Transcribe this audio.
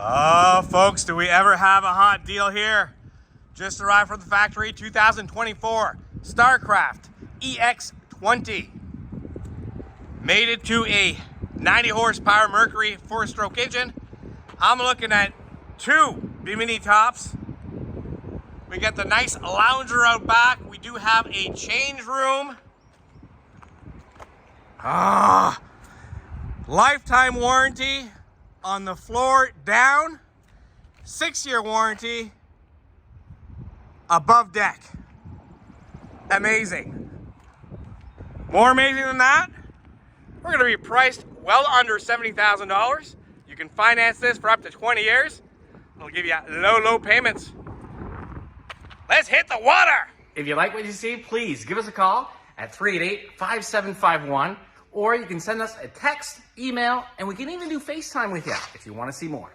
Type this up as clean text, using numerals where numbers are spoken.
Oh, folks, do we ever have a hot deal here? Just arrived from the factory, 2024 Starcraft EX20. Made it to a 90 horsepower Mercury 4-stroke engine. I'm looking at 2 Bimini Tops. We got the nice lounger out back. We do have a change room. Lifetime warranty on the floor down. 6-year warranty above deck. Amazing. More amazing than that, we're going to be priced well under $70,000. You can finance this for up to 20 years. It'll give you low payments. Let's hit the water. If you like what you see, please give us a call at 388-5751, or you can send us a text, email, and we can even do FaceTime with you if you want to see more.